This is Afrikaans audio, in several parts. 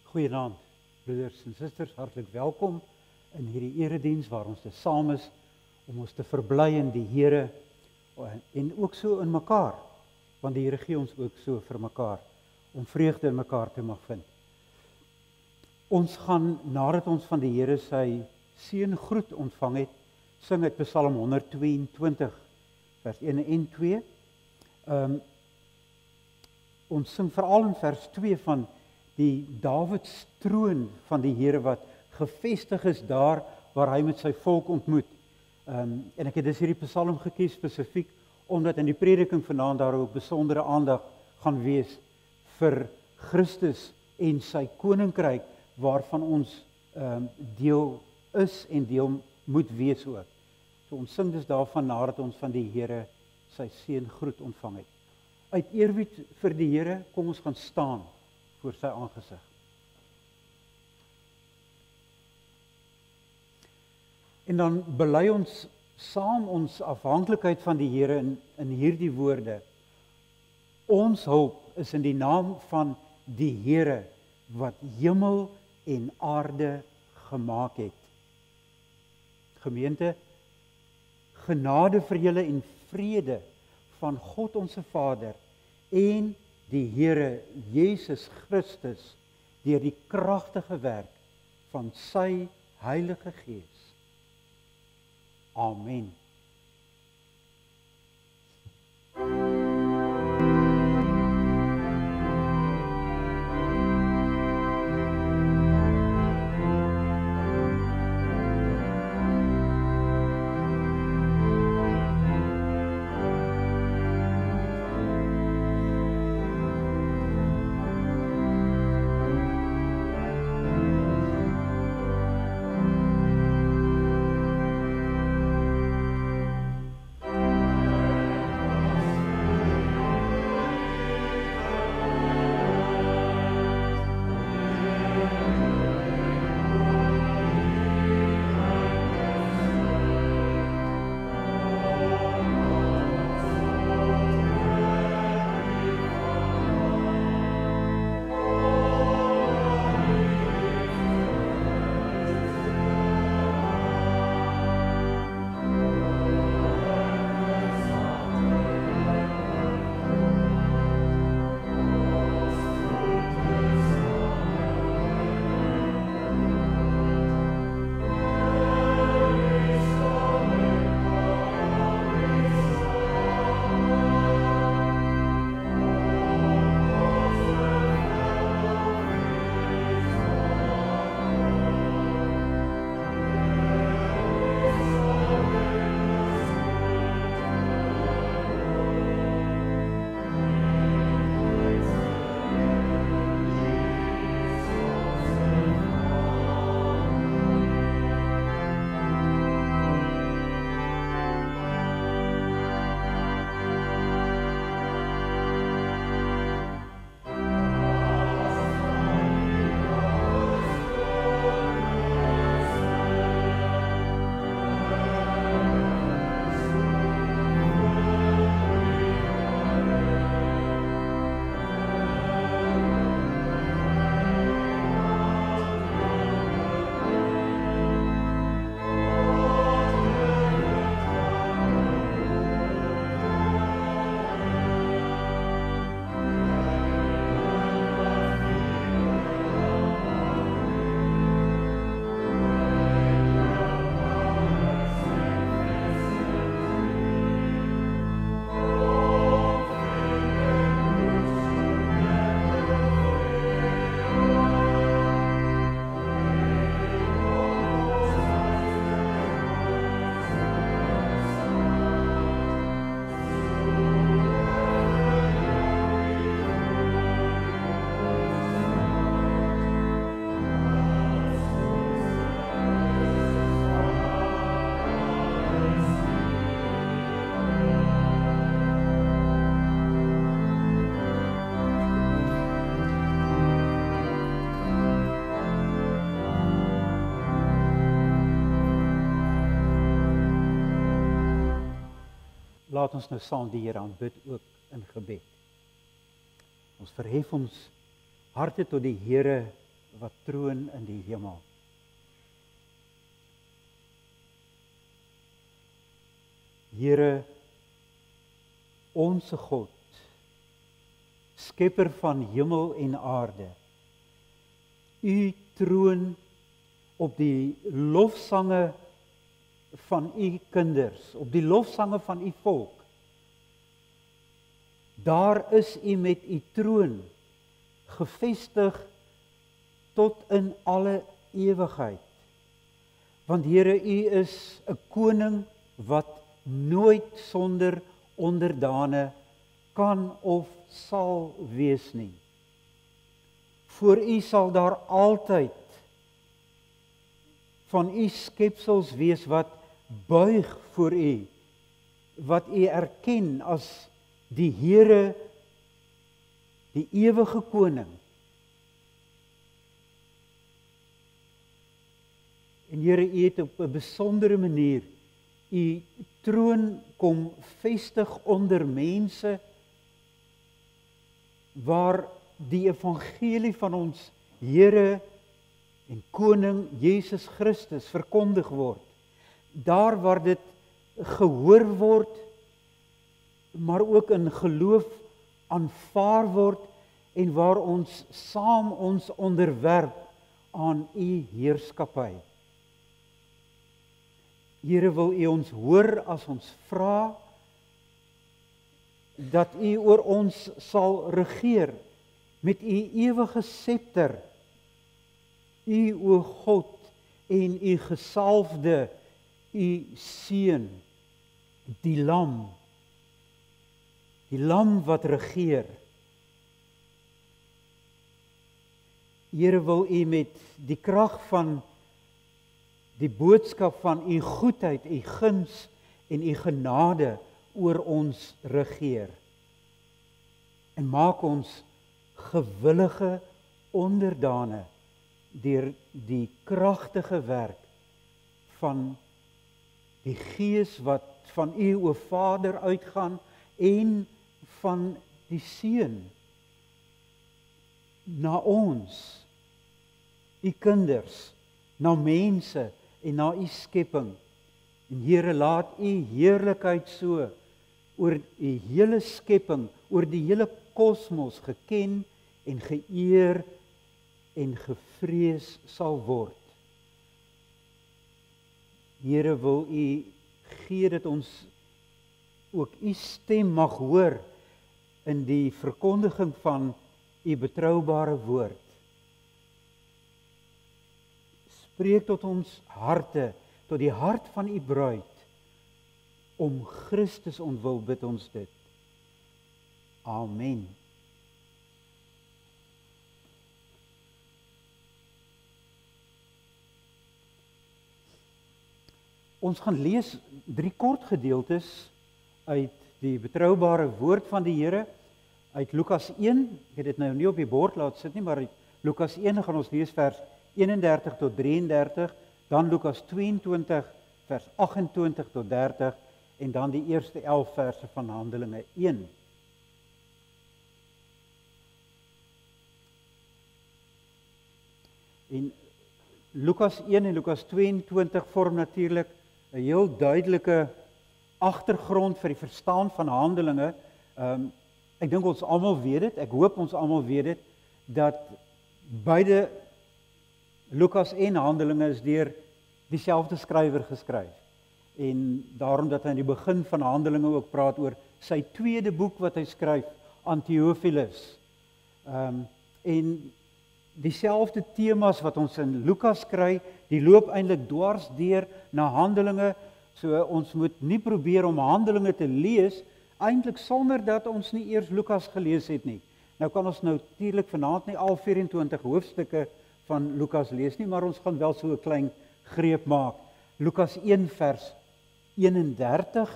Goeienaand, broeders en susters, hartlik welkom in hierdie erediens waar ons te saam is om ons te verbly in die Here en ook so in mekaar, want die Here gee ons ook so vir mekaar om vreugde in mekaar te mag vind. Ons gaan nadat ons van die Here sy seëngroet ontvang het, sing uit Psalm 122 vers 1 en 2. Ons sing veral in vers 2 van die Dawids troon van die Here wat gevestig is daar waar hy met sy volk ontmoet. En ek het dus hierdie psalm gekies spesifiek omdat in die prediking vanaand daar ook besondere aandag gaan wees vir Christus en sy koninkryk waarvan ons deel is en deel moet wees ook. So ons sing dus daarvan nadat ons van die Here sy seëngroet ontvang het. Uit eerbied vir die Here, kom ons gaan staan voor sy aangesig. En dan bely ons saam ons afhanklikheid van die Here in hierdie woorde. Ons hulp is in die naam van die Here wat hemel en aarde gemaak het. Gemeente, genade vir julle en vrede van God ons Vader en die Here Jesus Christus deur die kragtige werk van sy Heilige Gees. Amen. Laat ons nou saam die Here aanbid ook in gebed. Ons verhef ons harte tot die Here wat troon in die hemel. Here, onse God, skepper van hemel en aarde, U troon op die lofsange van U kinders, op die lofsange van U volk. Daar is U met U troon, gevestig tot in alle ewigheid. Want Here, U is 'n koning wat nooit sonder onderdane kan of sal wees nie. Voor U sal daar altyd van U skepsels wees wat buig voor U, wat U erken as die Here, die ewige koning. En Here, U het op 'n besondere manier U troon kom vestig onder mense waar die evangelie van ons Here en koning Jesus Christus verkondig word. Daar waar dit gehoor word, maar ook in geloof aanvaar word en waar ons saam ons onderwerp aan U heerskappy. Here, wil U ons hoor as ons vra dat U oor ons sal regeer met U ewige scepter, U o God en U gesalfde, U seun, die lam wat regeer. Here, wil U met die krag van die boodskap van U goedheid, U guns en U genade oor ons regeer. En maak ons gewillige onderdane deur die kragtige werk van die Gees wat van U o Vader uitgaan en van die Seun na ons, U kinders, na mense en na U skepping. En Here, laat U heerlikheid so oor U hele skepping, oor die hele kosmos geken en geëer en gevrees sal word. Here, wil U gee dat ons ook U stem mag hoor in die verkondiging van U betroubare woord. Spreek tot ons harte, tot die hart van U bruid. Om Christus ontwil bid ons dit. Amen. Ons gaan lees 3 kort gedeeltes uit die betroubare woord van die Here, uit Lukas 1, ek het dit nou nie op die bord laat sit nie, maar uit Lukas 1 gaan ons lees vers 31 tot 33, dan Lukas 22 vers 28 tot 30 en dan die eerste 11 verse van Handelinge 1. En Lukas 1 en Lukas 22 vorm natuurlik 'n heel duidelike agtergrond vir die verstaan van Handelinge. Ek dink ons almal weet dit, ek hoop ons almal weet dit, dat beide Lukas en Handelinge is deur dieselfde skrywer geskryf. En daarom dat hy aan die begin van Handelinge ook praat oor sy tweede boek wat hy skryf aan Theophilus. En dieselfde temas wat ons in Lukas kry, die loop eintlik dwars deur na Handelinge, so ons moet nie probeer om Handelinge te lees, eintlik sonder dat ons nie eers Lukas gelees het nie. Nou kan ons natuurlik vanaand nie al 24 hoofstukke van Lukas lees nie, maar ons gaan wel so 'n klein greep maak. Lukas 1 vers 31,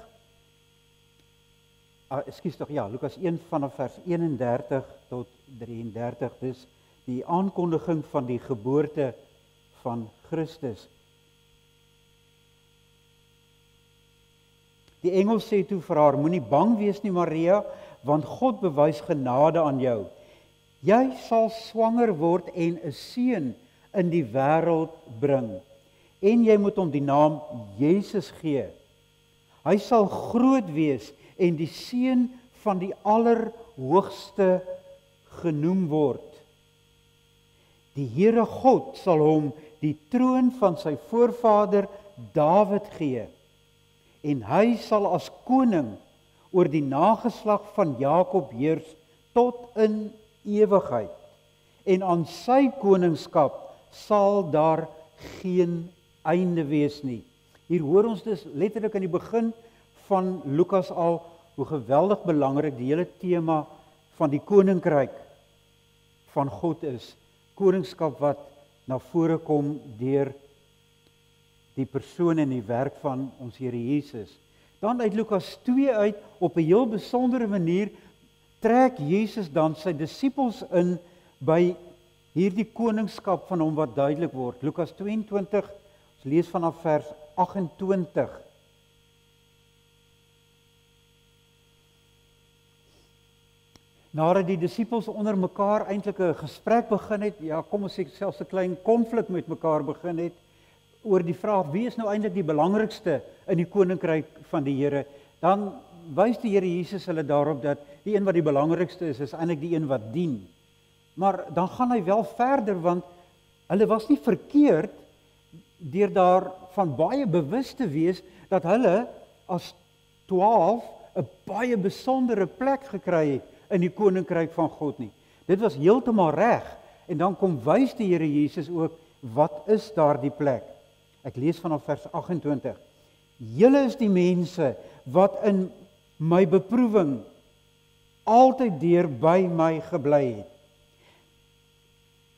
Lukas 1 vanaf vers 31 tot 33, dis die aankondiging van die geboorte van Christus. Die engel sê toe vir haar, moenie bang wees nie Maria, want God bewys genade aan jou. Jy sal swanger word en 'n seun in die wêreld bring. En jy moet hom die naam Jesus gee. Hy sal groot wees en die seun van die Allerhoogste genoem word. Die Here God sal hom die troon van sy voorvader Dawid gee. En hy sal as koning oor die nageslag van Jakob heers tot in ewigheid. En aan sy koningskap sal daar geen einde wees nie. Hier hoor ons dus letterlik aan die begin van Lukas al hoe geweldig belangrik die hele tema van die koninkryk van God is. Koningskap wat na vore kom deur die persoon en die werk van ons Here Jesus. Dan uit Lukas 2 uit, op 'n heel besondere manier, trek Jesus dan sy disippels in by hierdie koningskap van hom wat duidelik word. Lukas 22, ons lees vanaf vers 28. Nadat die disippels onder mekaar eintlik 'n gesprek begin het, ja, kom ons sê selfs 'n klein konflik met mekaar begin het, oor die vraag, wie is nou eintlik die belangrikste in die koninkryk van die Here, dan wys die Here Jesus hulle daarop dat die een wat die belangrikste is eintlik die een wat dien. Maar dan gaan hy wel verder, want hulle was nie verkeerd deur daarvan baie bewus te wees dat hulle as 12 'n baie besondere plek gekry het in die koninkryk van God nie. Dit was heeltemal reg. En dan kom wys die Here Jesus ook, wat is daardie plek? Ek lees vanaf vers 28. Julle is die mense wat in my beproewing altyd deur by my gebly het.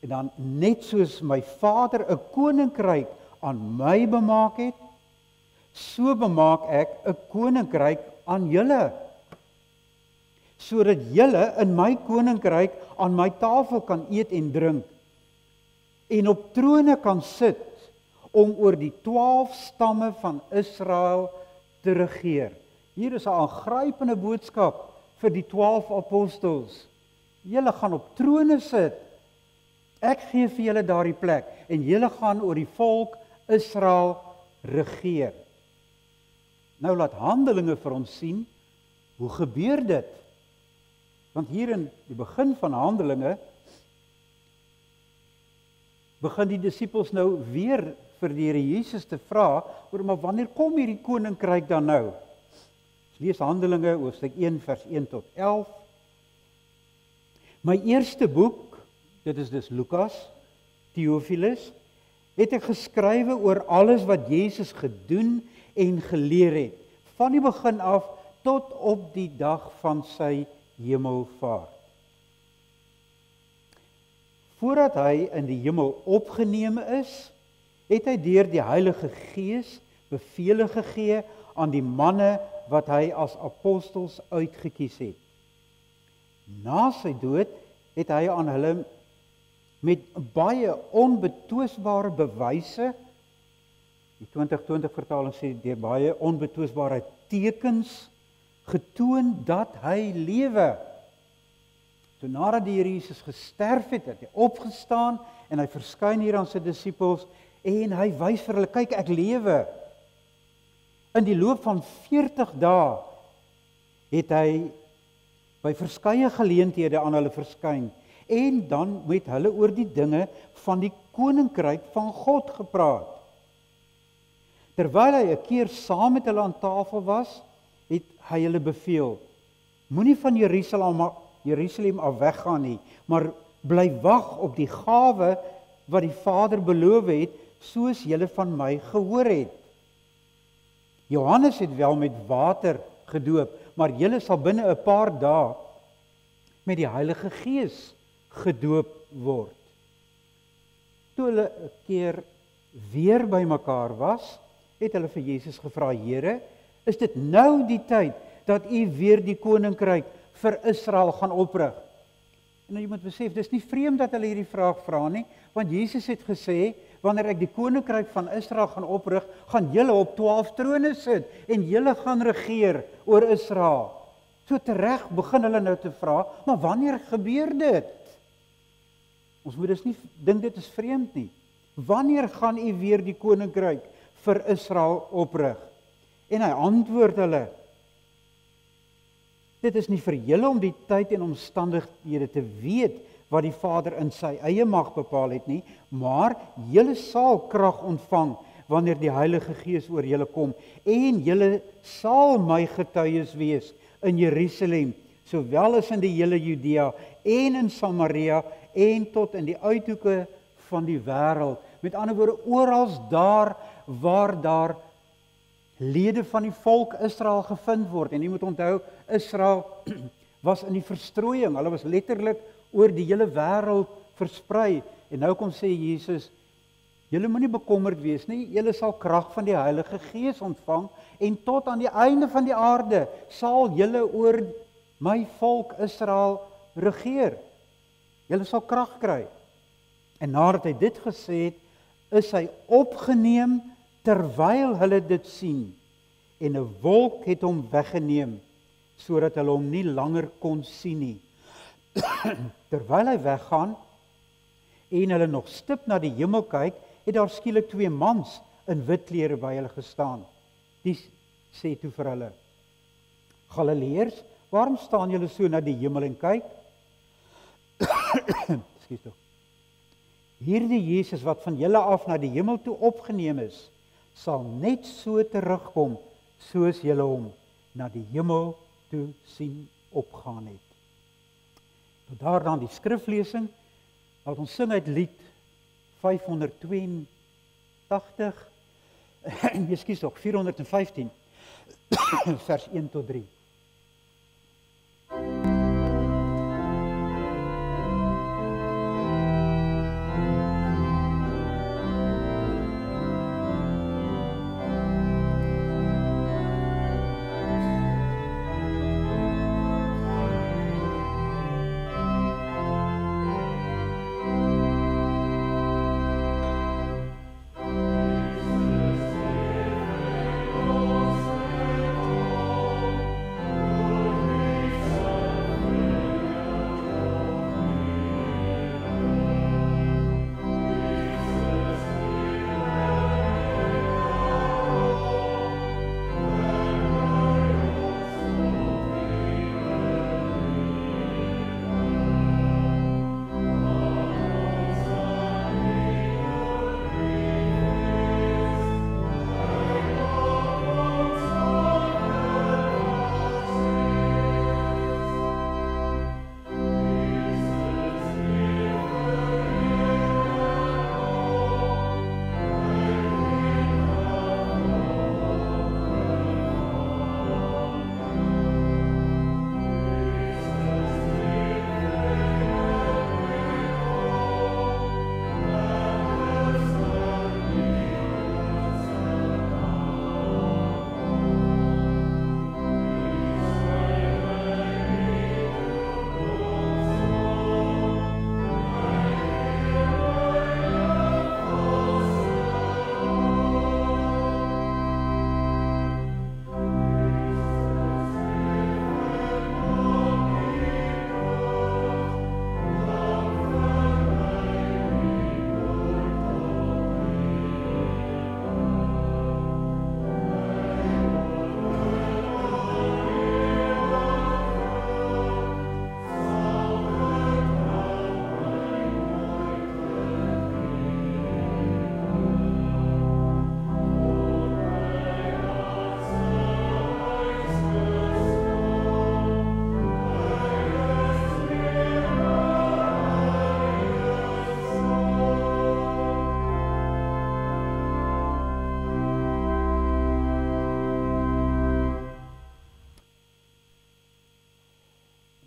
En dan net soos my Vader 'n koninkryk aan my bemaak het, so bemaak ek 'n koninkryk aan julle, sodat julle in my koninkryk aan my tafel kan eet en drink, en op trone kan sit, om oor die 12 stamme van Israel te regeer. Hier is 'n aangrypende boodskap vir die 12 apostels. Julle gaan op trone sit. Ek gee vir julle daardie plek, en julle gaan oor die volk Israel regeer. Nou laat Handelinge vir ons sien, hoe gebeur dit? Want hier in die begin van Handelinge begin die disippels nou weer vir die Here Jesus te vra, maar wanneer kom hierdie koninkryk dan nou? Ons lees Handelinge hoofstuk 1 vers 1 tot 11. My eerste boek, dit is dus Lukas, Theophilus, het ek geskrywe oor alles wat Jesus gedoen en geleer het, van die begin af tot op die dag van sy hemelvaart. Voordat hy in die hemel opgeneem is, het hy deur die Heilige Gees bevele gegee aan die manne wat hy as apostels uitgekies het. Na sy dood het hy aan hulle met baie onbetwisbare bewyse, die 2020 vertaling sê deur baie onbetwisbare tekens, getoon dat hy lewe. So nadat die Here Jesus gesterf het, het hy opgestaan en hy verskyn hier aan sy disippels en hy wys vir hulle, kyk, ek lewe. In die loop van 40 dae het hy by verskeie geleenthede aan hulle verskyn en dan met hulle oor die dinge van die koninkryk van God gepraat. Terwyl hy 'n keer saam met hulle aan tafel was, het hy hulle beveel, moenie van Jerusalem af weggaan nie, maar bly wag op die gawe wat die Vader beloof het, soos julle van my gehoor het. Johannes het wel met water gedoop, maar julle sal binne 'n paar dae met die Heilige Gees gedoop word. Toe hulle 'n keer weer by mekaar was, het hulle vir Jesus gevra, Here, is dit nou die tyd dat u weer die koninkryk vir Israel gaan oprig? En jy moet besef, dis nie vreemd dat hulle hierdie vraag vra nie, want Jesus het gesê, wanneer ek die koninkryk van Israel gaan oprig, gaan julle op 12 trone sit, en julle gaan regeer oor Israel. So tereg begin hulle nou te vra, maar wanneer gebeur dit? Ons moet dus nie dink dit is vreemd nie. Wanneer gaan u weer die koninkryk vir Israel oprig? En hy antwoord hulle, dit is nie vir julle om die tyd en omstandighede te weet wat die Vader in sy eie mag bepaal het nie, maar julle sal krag ontvang wanneer die Heilige Gees oor julle kom, en julle sal my getuies wees in Jerusalem, sowel as in die hele Judea en in Samaria en tot in die uithoeke van die wêreld. Met ander woorde, orals daar waar daar lede van die volk Israel gevind word. En jy moet onthou, Israel was in die verstrooiing. Hulle was letterlik oor die hele wêreld versprei. En nou kom sê Jesus, julle moenie bekommerd wees nie, julle sal krag van die Heilige Gees ontvang, en tot aan die einde van die aarde sal julle oor my volk Israel regeer. Julle sal krag kry. En nadat hy dit gesê het, is hy opgeneem terwyl hulle dit sien, en 'n wolk het hom weggeneem, sodat hulle hom nie langer kon sien nie. Terwyl hy weggaan, en hulle nog stip na die hemel kyk, het daar skielik 2 mans in wit klere by hulle gestaan. Die sê toe vir hulle, Galileërs, waarom staan julle so na die hemel en kyk? Ekskuus tog. Hierdie Jesus wat van julle af na die hemel toe opgeneem is, sal net so terugkom, soos julle hom na die hemel toe sien opgaan het. Tot daar dan die skriflesing, wat ons sing uit lied 582, ekskuus tog, 415, vers 1 tot 3.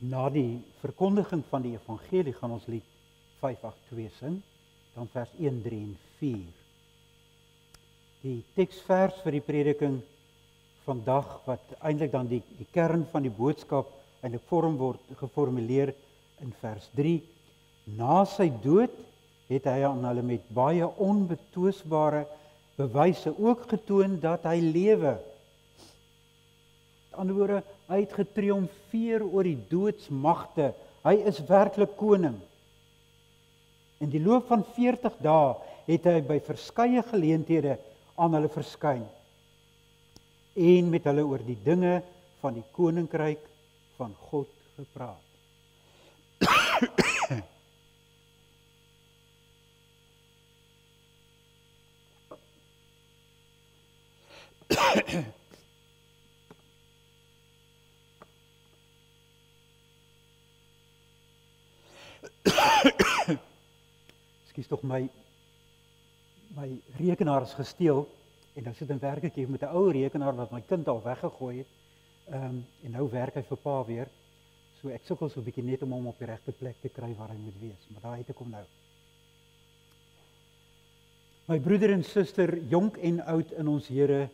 Na die verkondiging van die evangelie gaan ons lied 582 sing, dan vers 1, 3 en 4. Die teksvers vir die prediking vandag, wat eintlik dan die kern van die boodskap eintlik geformuleer in vers 3. Na sy dood het hy aan hulle met baie onbetwisbare bewyse ook getoon dat hy lewe. Met ander woorde, hy het getriomfeer oor die doodsmagte. Hy is werklik koning. In die loop van 40 dae het hy by verskeie geleenthede aan hulle verskyn en met hulle oor die dinge van die koninkryk van God gepraat. Ekskuus tog, my rekenaar is gesteel en nou sit ek werk hier met 'n ou rekenaar wat my kind al weggegooi het. En nou werk hy vir pa weer. So ek sukkel so 'n bietjie net om hom op die regte plek te kry waar hy moet wees, maar daar het ek hom nou. My broeder en suster, jonk en oud in ons Here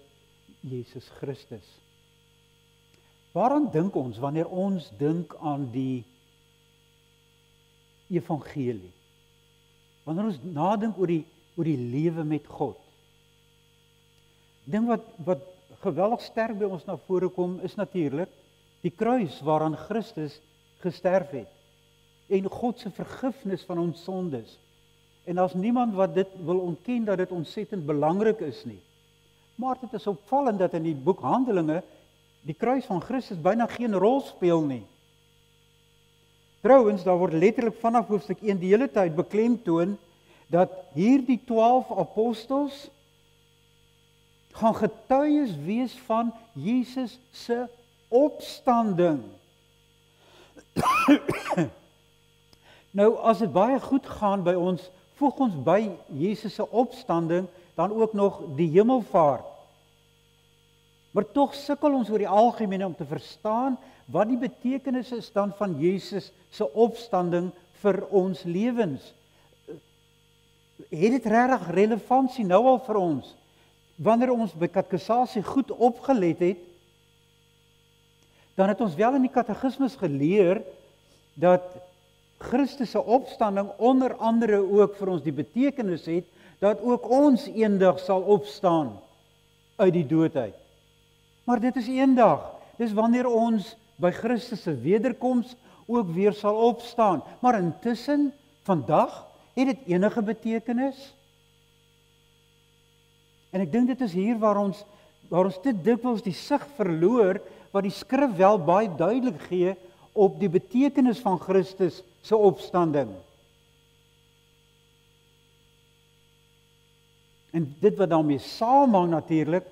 Jesus Christus. Waaraan dink ons wanneer ons dink aan die evangelie? Wanneer ons nadink oor die lewe met God. Ding wat geweldig sterk by ons na vore kom, is natuurlik die kruis waaraan Christus gesterf het. En God se vergifnis van ons sondes. En daar's niemand wat dit wil ontken dat dit ontsettend belangrik is nie. Maar dit is opvallend dat in die boek Handelinge die kruis van Christus byna geen rol speel nie. Trouwens, daar word letterlik vanaf hoofstuk 1 die hele tyd beklemtoon dat hierdie 12 apostels gaan getuies wees van Jesus se opstanding. Nou, as dit baie goed gaan by ons, voeg ons by Jesus se opstanding dan ook nog die hemelvaart. Maar tog sukkel ons oor die algemeen om te verstaan wat die betekenis is dan van Jesus se opstanding vir ons lewens. Het dit regtig relevantie nou al vir ons? Wanneer ons by katekisasie goed opgelet het, dan het ons wel in die katekismes geleer dat Christus se opstanding onder andere ook vir ons die betekenis het dat ook ons eendag sal opstaan uit die dood uit. Maar dit is eendag. Dis wanneer ons by Christus se wederkoms ook weer sal opstaan. Maar intussen, vandag, het dit enige betekenis? En ek dink dit is hier waar ons te dikwels die sig verloor, wat die skrif wel baie duidelik gee op die betekenis van Christus se opstanding. En dit wat daarmee saamhang natuurlik,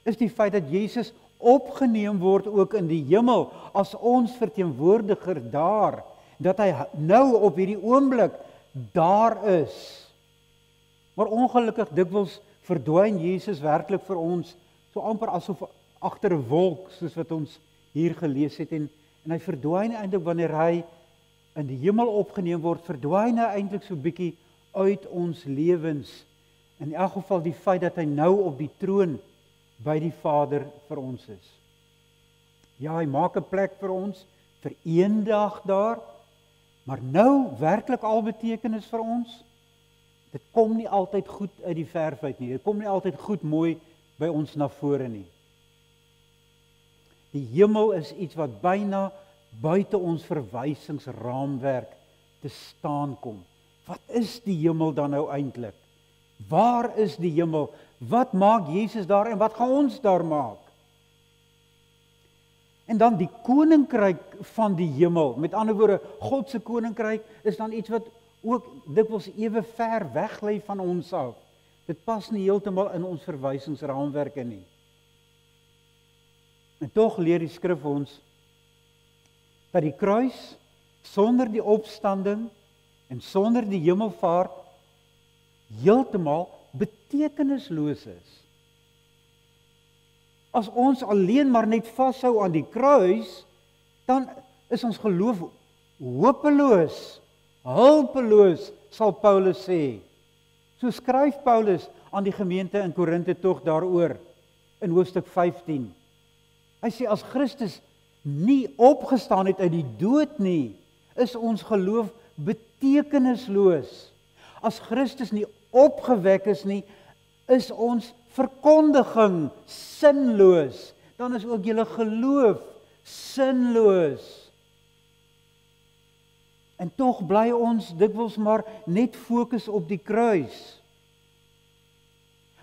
is die feit dat Jesus opgeneem word ook in die hemel as ons verteenwoordiger daar, dat hy nou op hierdie oomblik daar is. Maar ongelukkig dikwels verdwyn Jesus werklik vir ons so amper asof agter 'n wolk, soos wat ons hier gelees het, en hy verdwyn eintlik wanneer hy in die hemel opgeneem word, verdwyn hy eintlik so bietjie uit ons lewens. In elk geval die feit dat hy nou op die troon by die Vader vir ons is. Ja, hy maak 'n plek vir ons, vir eendag daar, maar nou werklik al betekenis vir ons. Dit kom nie altyd goed uit die verf uit nie, dit kom nie altyd goed mooi by ons na vore nie. Die hemel is iets wat byna buite ons verwysingsraamwerk te staan kom. Wat is die hemel dan nou eintlik? Waar is die hemel? Wat maak Jesus daar en wat gaan ons daar maak? En dan die koninkryk van die hemel. Met ander woorde, God se koninkryk is dan iets wat ook dikwels ewe ver weg lê van ons af. Dit pas nie heeltemal in ons verwysingsraamwerke nie. En tog leer die skrif ons dat die kruis sonder die opstanding en sonder die hemelvaart heeltemal betekenisloos is. As ons alleen maar net vashou aan die kruis, dan is ons geloof hopeloos, hulpeloos, sal Paulus sê. So skryf Paulus aan die gemeente in Korinthe tog daaroor in hoofstuk 15. Hy sê as Christus nie opgestaan het uit die dood nie, is ons geloof betekenisloos. As Christus nie opgewek is nie, is ons verkondiging sinloos. Dan is ook julle geloof sinloos. En tog bly ons dikwels maar net fokus op die kruis.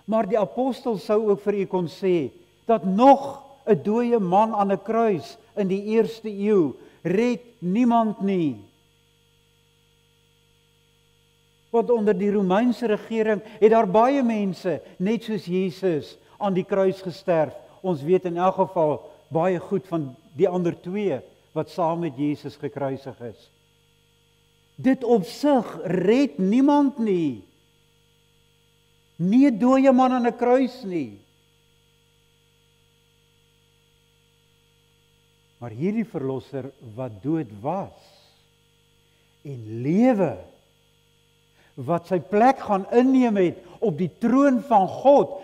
Maar die apostel sou ook vir u kon sê, dat nog 'n dooie man aan 'n kruis in die eerste eeu red niemand nie. Want onder die Romeinse regering het daar baie mense, net soos Jesus, aan die kruis gesterf. Ons weet in elk geval baie goed van die ander 2 wat saam met Jesus gekruisig is. Dit op sig red niemand nie. Nie 'n dooie man aan 'n kruis nie. Maar hierdie verlosser wat dood was en lewe, wat sy plek gaan inneem het op die troon van God,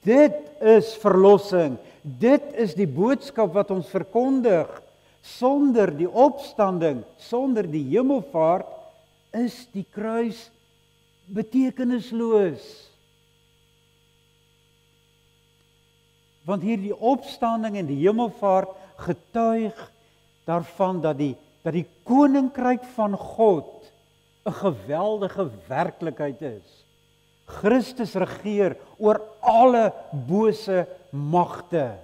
dit is verlossing. Dit is die boodskap wat ons verkondig. Sonder die opstanding, sonder die hemelvaart, is die kruis betekenisloos. Want hierdie opstanding en die hemelvaart getuig daarvan dat die koninkryk van God 'n geweldige werklikheid is. Christus regeer oor alle bose magte.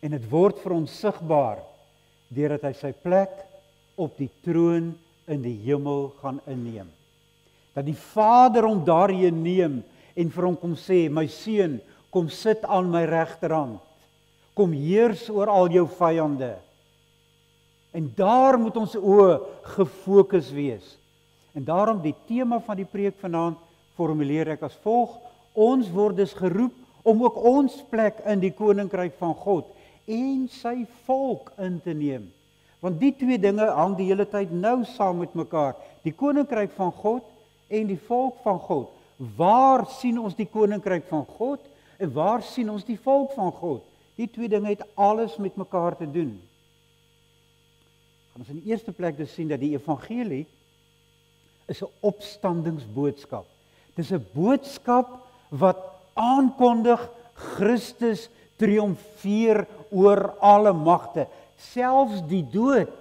En dit word vir ons sigbaar deurdat hy sy plek op die troon in die hemel gaan inneem. Dat die Vader hom daarheen neem en vir hom kom sê, my seun, kom sit aan my regterhand. Kom heers oor al jou vyande. En daar moet ons oë gefokus wees. En daarom die tema van die preek vanaand formuleer ek as volg: ons word dus geroep om ook ons plek in die koninkryk van God en sy volk in te neem. Want die 2 dinge hang die hele tyd nou saam met mekaar. Die koninkryk van God en die volk van God. Waar sien ons die koninkryk van God en waar sien ons die volk van God? Die 2 dinge het alles met mekaar te doen. Gaan ons in die eerste plek dus sien dat die evangelie is 'n opstandingsboodskap. Dit is 'n boodskap wat aankondig Christus triomfeer oor alle magte, selfs die dood,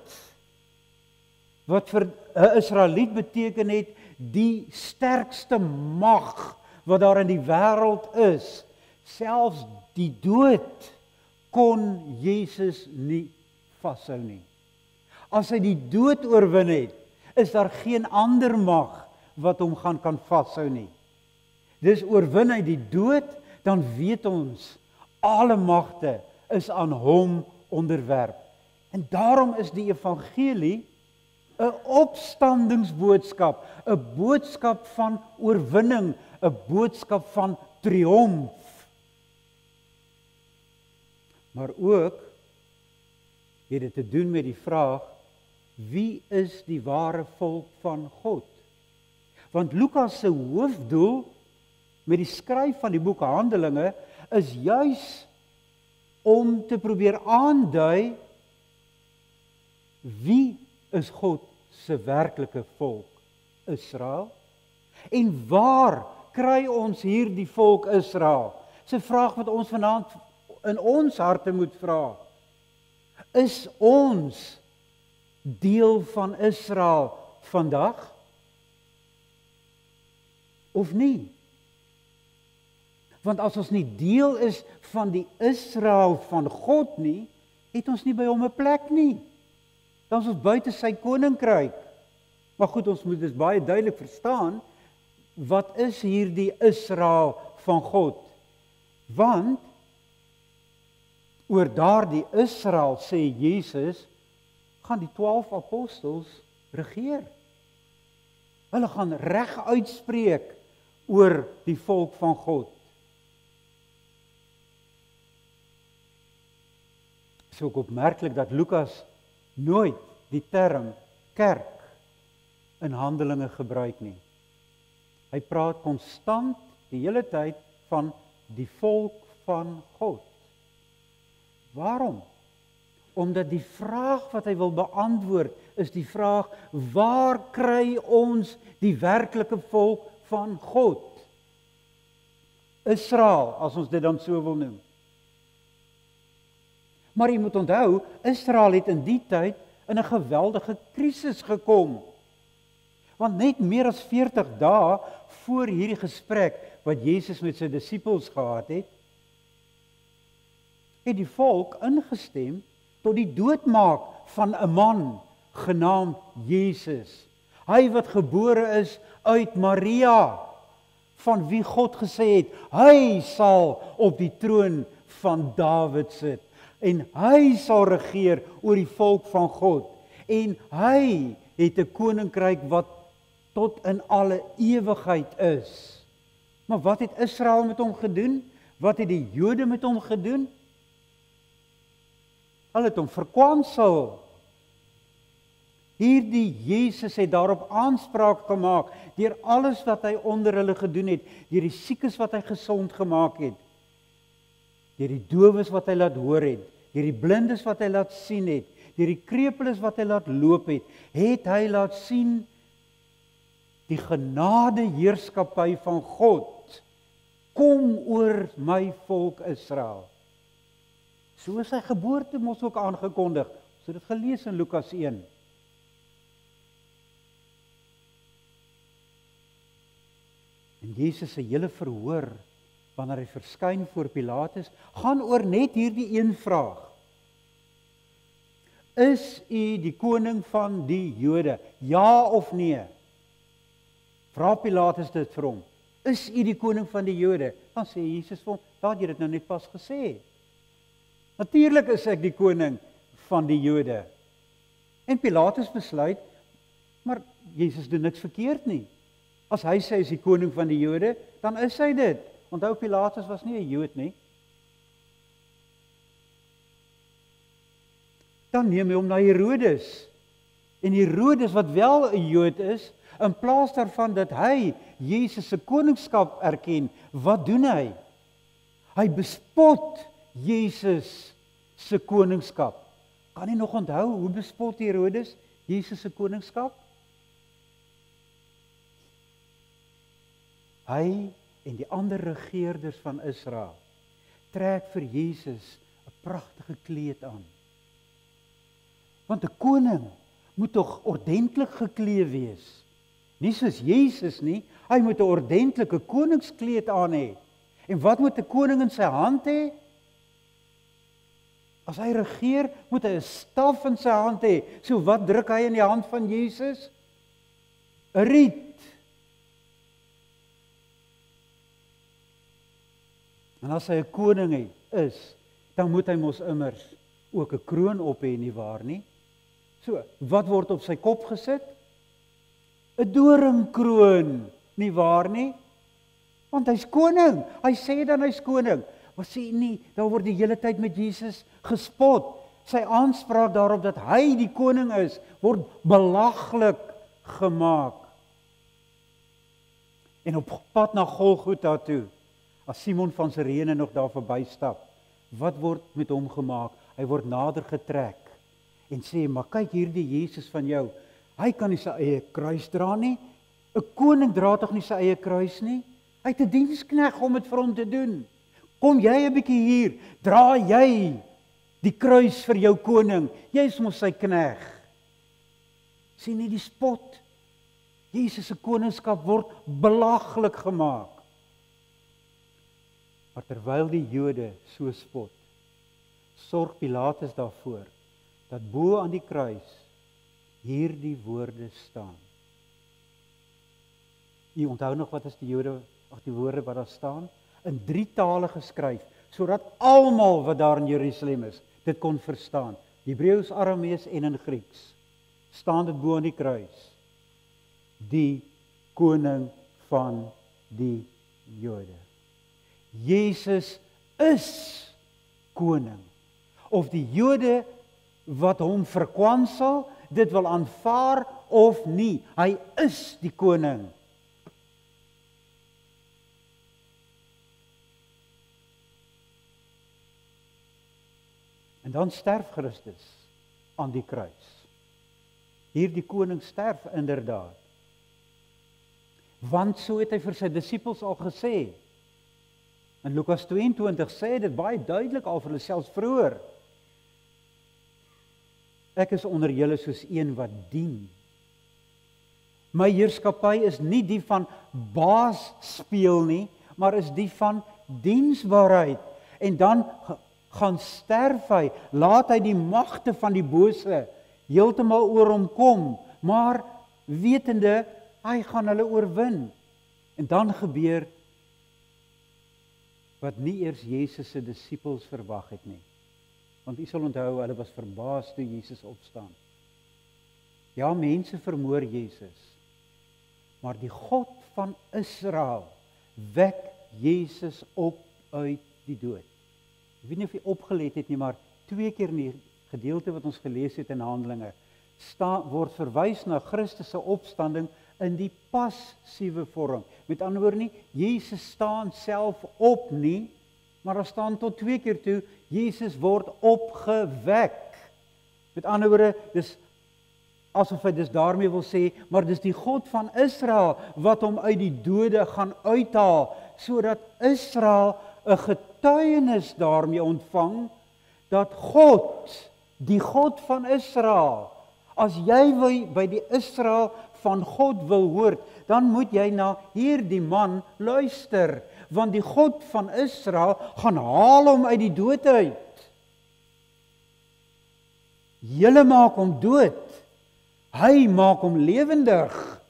wat vir 'n Israeliet beteken het die sterkste mag wat daar in die wêreld is, selfs die dood kon Jesus nie vashou nie. As hy die dood oorwin het, is daar geen ander mag wat hom kan vashou nie. Dis oorwin hy die dood, dan weet ons, alle magte is aan hom onderwerp. En daarom is die evangelie 'n opstandingsboodskap, 'n boodskap van oorwinning, 'n boodskap van triomf. Maar ook het dit te doen met die vraag, wie is die ware volk van God? Want Lukas se hoofdoel met die skryf van die boek Handelinge is juis om te probeer aandui wie is God se werklike volk, Israel? En waar kry ons hierdie volk Israel? Dis 'n vraag wat ons vanaand in ons harte moet vra. Is ons deel van Israel vandag? Of nie? Want as ons nie deel is van die Israel van God nie, het ons nie by hom 'n plek nie. Dan is ons buite sy koninkryk. Maar goed, ons moet dus baie duidelik verstaan, wat is hierdie Israel van God? Want oor daardie Israel, sê Jesus, gaan die 12 apostels regeer. Hulle gaan reg uitspreek oor die volk van God. Dit is ook opmerklik dat Lukas nooit die term kerk in Handelinge gebruik nie. Hy praat konstant die hele tyd van die volk van God. Waarom? Omdat die vraag wat hy wil beantwoord is die vraag, waar kry ons die werklike volk van God? Israel, as ons dit dan so wil noem. Maar jy moet onthou, Israel het in die tyd in 'n geweldige krisis gekom. Want net meer as 40 dae voor hierdie gesprek wat Jesus met sy disippels gehad het, het die volk ingestem tot die doodmaak van 'n man genaamd Jesus. Hy wat gebore is uit Maria, van wie God gesê het, hy sal op die troon van Dawid sit en hy sal regeer oor die volk van God en hy het 'n koninkryk wat tot in alle ewigheid is. Maar wat het Israel met hom gedoen? Wat het die Jode met hom gedoen? Hulle het hom verkwansel. Hierdie Jesus het daarop aanspraak gemaak deur alles wat hy onder hulle gedoen het, deur die siekes wat hy gesond gemaak het, deur die dowes wat hy laat hoor het, deur die blindes wat hy laat sien het, deur die krepeles wat hy laat loop het hy laat sien die genade heerskappy van God kom oor my volk Israel. So is sy geboorte mos ook aangekondig. Ons het dit gelees in Lukas 1. En Jesus se hele verhoor, wanneer hy verskyn voor Pilatus, gaan oor net hierdie een vraag. Is u die koning van die Jode? Ja of nee? Vra Pilatus dit vir hom. Is u die koning van die Jode? Dan sê Jesus vir hom, daar het jy dit nou net pas gesê. Natuurlik is ek die koning van die Jode. En Pilatus besluit, maar Jesus doen niks verkeerd nie. As hy sê hy is die koning van die Jode, dan is hy dit. Onthou, Pilatus was nie 'n Jood nie. Dan neem hy hom na Herodes. En Herodes, wat wel 'n Jood is, in plaas daarvan dat hy Jesus se koningskap erken, wat doen hy? Hy bespot Jesus se koningskap. Kan jy nog onthou hoe bespot Herodes Jesus se koningskap? Hy en die ander regerders van Israel trek vir Jesus 'n pragtige kleed aan. Want 'n koning moet tog ordentlik geklee wees. Nie soos Jesus nie, hy moet 'n ordentlike koningskleed aan hê. En wat moet 'n koning in sy hand hê? As hy regeer, moet hy 'n staf in sy hand hê. So wat druk hy in die hand van Jesus? 'n riet. En as hy 'n koning is, dan moet hy mos immers ook 'n kroon op hê, nie waar nie? So, wat word op sy kop gesit? 'n doringkroon, nie waar nie? Want hy's koning. Hy sê dan hy's koning. Maar sê nie, daar word die hele tyd met Jesus gespot. Sy aanspraak daarop dat hy die koning is, word belaglik gemaak. En op pad na Golgotha toe, as Simon van Sirene nog daar verbystap, wat word met hom gemaak? Hy word nader getrek en sê, maar kyk hierdie Jesus van jou, hy kan nie sy eie kruis dra nie. 'n Koning dra tog nie sy eie kruis nie. Hy het 'n dienskneg om dit vir hom te doen. Kom jy 'n bietjie hier, dra jy die kruis vir jou koning. Jy is mos sy kneg. Sien nie die spot? Jesus se koningskap word belaglik gemaak. Maar terwyl die Jode so spot, sorg Pilatus daarvoor dat bo aan die kruis hierdie woorde staan. Jy onthou nog wat is die woorde wat daar staan? In 3 tale geskryf, sodat almal wat daar in Jerusalem is, dit kon verstaan. Hebreëus, Aramees en in Grieks. Staan dit bo aan die kruis. Die koning van die Jode. Jesus is koning. Of die Jode wat hom verkwansel, dit wil aanvaar of nie. Hy is die koning. En dan sterf Christus aan die kruis. Hierdie koning sterf inderdaad. Want so het hy vir sy disippels al gesê. In Lukas 22 sê dit baie duidelik al vir hulle selfs vroeër. Ek is onder julle soos een wat dien. My heerskappy is nie die van baas speel nie, maar is die van diensbaarheid. En dan gaan sterf hy, laat hy die magte van die bose heeltemal oor hom kom, maar wetende, hy gaan hulle oorwin. En dan gebeur wat nie eers Jesus se disippels verwag het nie. Want u sal onthou, hulle was verbaas toe Jesus opstaan. Ja, mense vermoor Jesus, maar die God van Israel wek Jesus op uit die dood. Ek weet nie of jy opgelet het nie, maar 2 keer in die gedeelte wat ons gelees het in Handelinge, word verwys na Christus se opstanding in die passiewe vorm. Met ander woorde nie, Jesus staan self op nie, maar daar staan tot 2 keer toe, Jesus word opgewek. Met ander woorde, dis asof hy dis daarmee wil sê, maar dis die God van Israel wat hom uit die dode gaan uithaal, sodat Israel 'n getuienis daarmee ontvang, dat God, die God van Israel, as jy by die Israel van God wil hoor, dan moet jy na hierdie man luister, want die God van Israel gaan haal hom uit die dood uit. Julle maak hom dood, hy maak hom lewendig.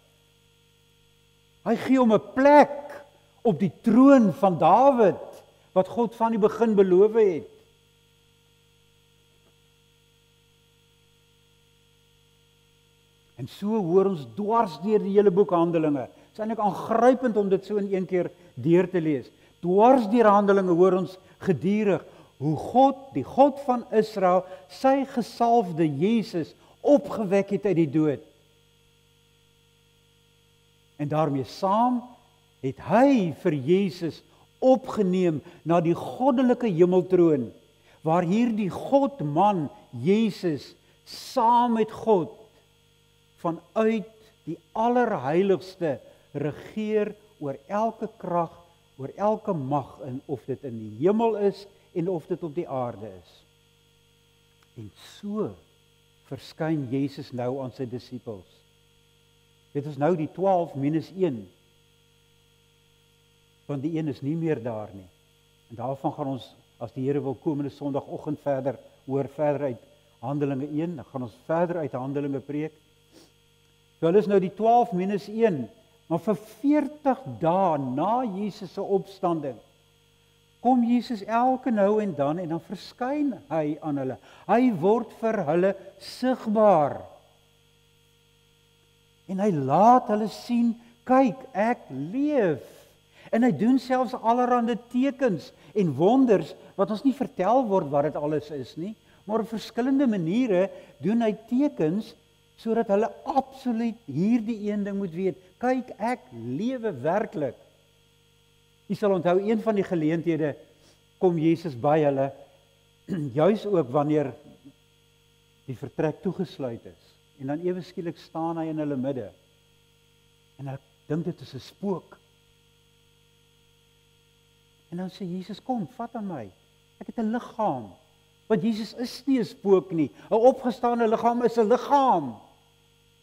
Hy gee hom 'n plek op die troon van Dawid, wat God van die begin beloof het. En so hoor ons dwars deur die hele boek Handelinge. Dit is eintlik aangrypend om dit so in een keer deur te lees. Dwars deur Handelinge hoor ons gedurig hoe God, die God van Israel, sy gesalfde Jesus opgewek het uit die dood. En daarmee saam het hy vir Jesus opgeneem na die goddelike hemeltroon, waar hierdie Godman Jesus saam met God vanuit die allerheiligste regeer oor elke krag, oor elke mag, of dit in die hemel is en of dit op die aarde is. En so verskyn Jesus nou aan sy disippels. Dit is nou die 12 minus 1. Want die een is nie meer daar nie. En daarvan gaan ons, as die Here wil, komende Sondagoggend verder uit Handelinge 1, dan gaan ons verder uit Handelinge preek. So hulle is nou die 12 minus 1, maar vir 40 dae na Jesus se opstanding, kom Jesus elke nou en dan verskyn hy aan hulle. Hy word vir hulle sigbaar. En hy laat hulle sien, kyk, ek leef. En hy doen selfs allerhande tekens en wonders, wat ons nie vertel word wat dit alles is nie, maar op verskillende maniere doen hy tekens, sodat hulle absoluut hierdie een ding moet weet, kyk, ek lewe werklik. Jy sal onthou, een van die geleenthede kom Jesus by hulle, juis ook wanneer die vertrek toegesluit is. En dan ewe skielik staan hy in hulle midde. En hulle dink dit is 'n spook. En dan sê Jesus, kom, vat aan my. Ek het 'n liggaam. Want Jesus is nie 'n spook nie. 'n Opgestaane liggaam is 'n liggaam.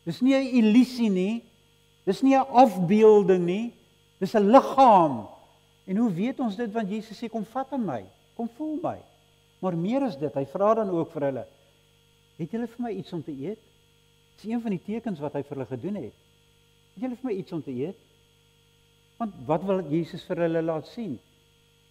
Dis nie 'n illusie nie. Dis nie 'n afbeelding nie. Dis 'n liggaam. En hoe weet ons dit? Want Jesus sê, kom vat aan my. Kom voel my. Maar meer as dit, hy vra dan ook vir hulle, het julle vir my iets om te eet? Dis een van die tekens wat hy vir hulle gedoen het. Het julle vir my iets om te eet? Want wat wil Jesus vir hulle laat sien?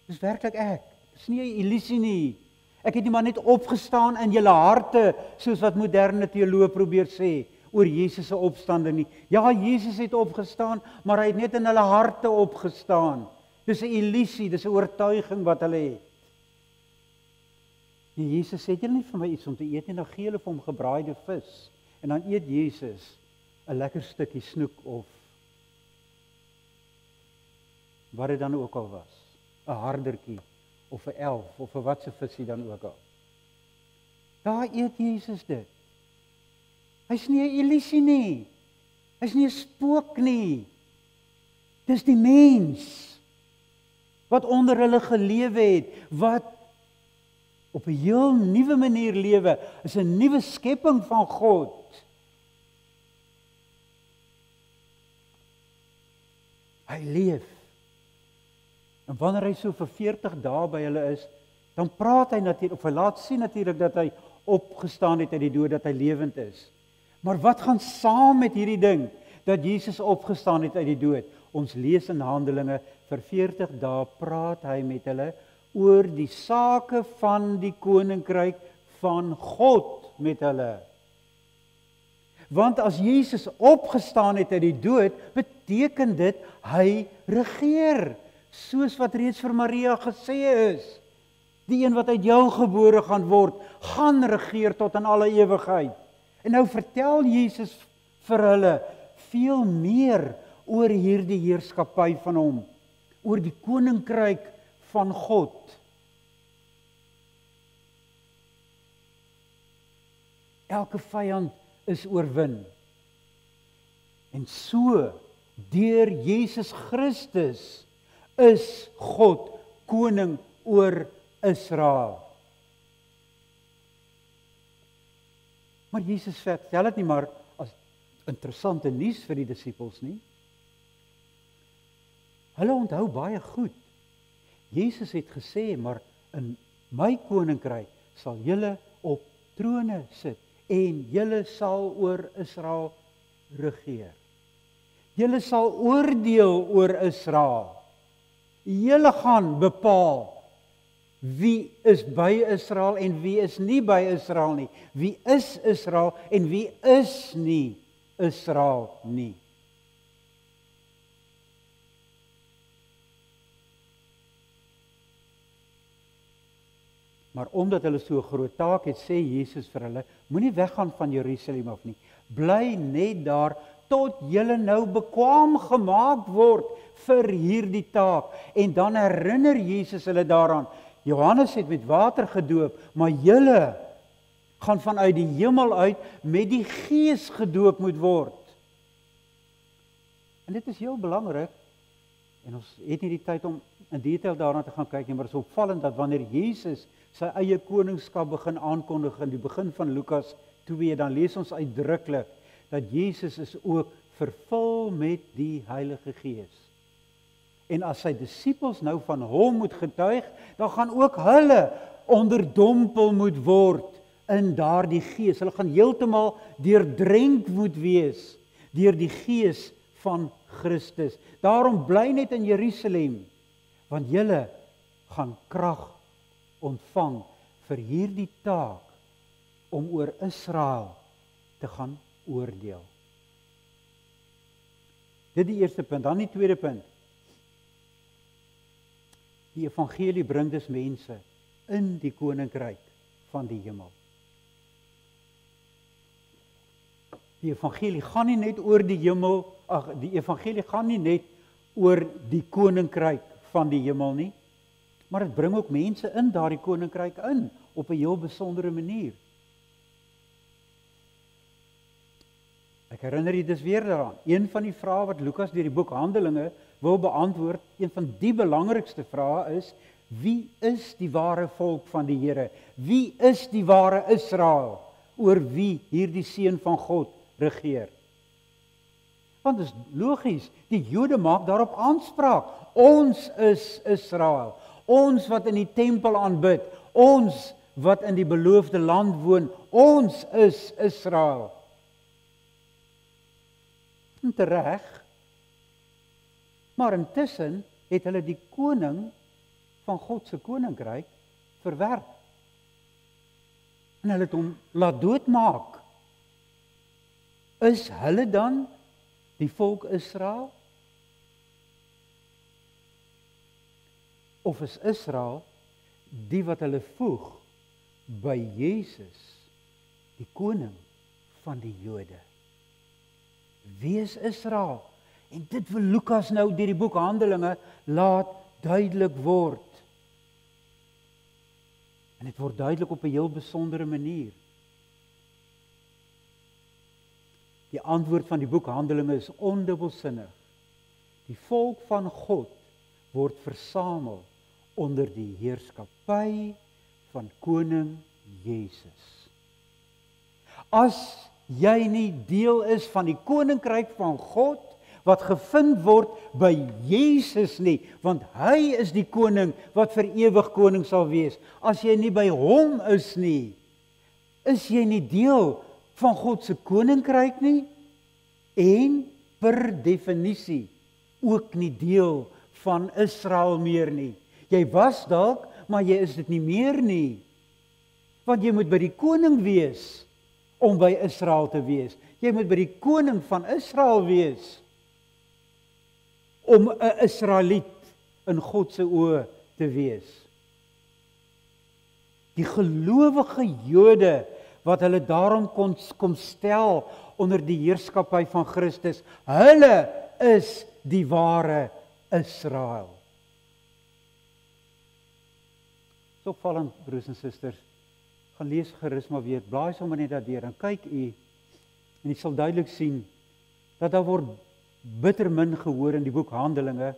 Dis werklik ek. Dis nie 'n illusie nie. Ek het nie maar net opgestaan in julle harte, soos wat moderne teoloë probeer sê, oor Jesus se opstanding nie. Ja, Jesus het opgestaan, maar hy het net in hulle harte opgestaan. Dis 'n illusie, dis 'n oortuiging wat hulle het. En Jesus sê, het julle nie vir my iets om te eet nie, dan gee hulle vir hom gebraaide vis. En dan eet Jesus 'n lekker stukkie snoek of wat dit dan ook al was. 'n hardertjie, of 'n elf, of 'n watse visie dan ook al. Daar eet Jesus dit. Hy's nie 'n illusie nie. Hy's nie 'n spook nie. Dis die mens wat onder hulle gelewe het, wat op 'n heel nuwe manier lewe, is 'n nuwe skepping van God. Hy leef. En wanneer hy so vir 40 dae by hulle is, dan praat hy natuurlik, of hy laat sien natuurlik dat hy opgestaan het uit die dood, dat hy lewend is. Maar wat gaan saam met hierdie ding, dat Jesus opgestaan het uit die dood? Ons lees in Handelinge, vir 40 dae praat hy met hulle oor die sake van die koninkryk van God met hulle. Want as Jesus opgestaan het uit die dood, beteken dit hy regeer, soos wat reeds vir Maria gesê is. Die een wat uit jou gebore gaan word, gaan regeer tot in alle ewigheid. En nou vertel Jesus vir hulle veel meer oor hierdie heerskappy van hom, oor die koninkryk van God. Elke vyand is oorwin. En so, deur Jesus Christus, is God koning oor Israel. Maar Jesus vertel dit nie maar as interessante nuus vir die disippels nie. Hulle onthou baie goed. Jesus het gesê, maar in my koninkryk sal julle op trone sit en julle sal oor Israel regeer. Julle sal oordeel oor Israel. Julle gaan bepaal wie is by Israel en wie is nie by Israel nie. Wie is Israel en wie is nie Israel nie. Maar omdat hulle so 'n groot taak het, sê Jesus vir hulle, moenie weggaan van Jerusalem af nie. Bly net daar tot julle nou bekwaam gemaak word vir hierdie taak. En dan herinner Jesus hulle daaraan, Johannes het met water gedoop, maar julle gaan vanuit die hemel uit met die Gees gedoop moet word. En dit is heel belangrik, en ons het nie die tyd om in detail daarna te gaan kyk nie, maar het is opvallend dat wanneer Jesus sy eie koningskap begin aankondig in die begin van Lukas 2, dan lees ons uitdruklik dat Jesus is ook vervul met die Heilige Gees. En as sy disippels nou van hom moet getuig, dan gaan ook hulle onderdompel moet word in daardie Gees. Hulle gaan heeltemal deurdrenk moet wees deur die Gees van Christus. Daarom bly net in Jerusalem, want julle gaan krag ontvang vir hierdie taak om oor Israel te gaan oordeel. Dit die eerste punt, dan die tweede punt. Die evangelie bring dus mense in die koninkryk van die hemel. Die evangelie gaan nie net oor die hemel, die evangelie gaan nie net oor die koninkryk van die hemel nie, maar dit bring ook mense in daardie koninkryk in, op 'n heel besondere manier. Ek herinner jy dus weer daaraan, een van die vrae wat Lukas deur die boek Handelinge wil beantwoord, een van die belangrikste vrae is, wie is die ware volk van die Here? Wie is die ware Israel, oor wie hierdie seun van God regeer? Want dit is logies, die Jode maak daarop aanspraak. Ons is Israel. Ons wat in die tempel aanbid. Ons wat in die beloofde land woon. Ons is Israel. En tereg. Maar intussen het hulle die koning van God se koninkryk verwerp. En hulle het hom laat doodmaak. Is hulle dan die volk Israel? Of is Israel die wat hulle voeg by Jesus, die koning van die Jode? Wie is Israel? En dit wil Lukas nou deur die boek Handelinge laat duidelik word. En dit word duidelik op 'n heel besondere manier. Die antwoord van die boek Handelinge is ondubbelsinnig. Die volk van God word versamel onder die heerskappy van koning Jesus. As jy nie deel is van die koninkryk van God, wat gevind word by Jesus nie, want hy is die koning wat vir ewig koning sal wees. As jy nie by hom is nie, is jy nie deel van God se koninkryk nie, en per definisie ook nie deel van Israel meer nie. Jy was dalk, maar jy is dit nie meer nie. Want jy moet by die koning wees om by Israel te wees. Jy moet by die koning van Israel wees om 'n Israeliet in God se oë te wees. Die gelowige Jode wat hulle daarom kom stel onder die heerskappy van Christus, hulle is die ware Israel. So opvallend, broers en susters, gaan lees gerus maar weer, blaai sommer net daardeur en kyk u, en u sal duidelik sien dat daar word bitter min gehoor in die boek Handelinge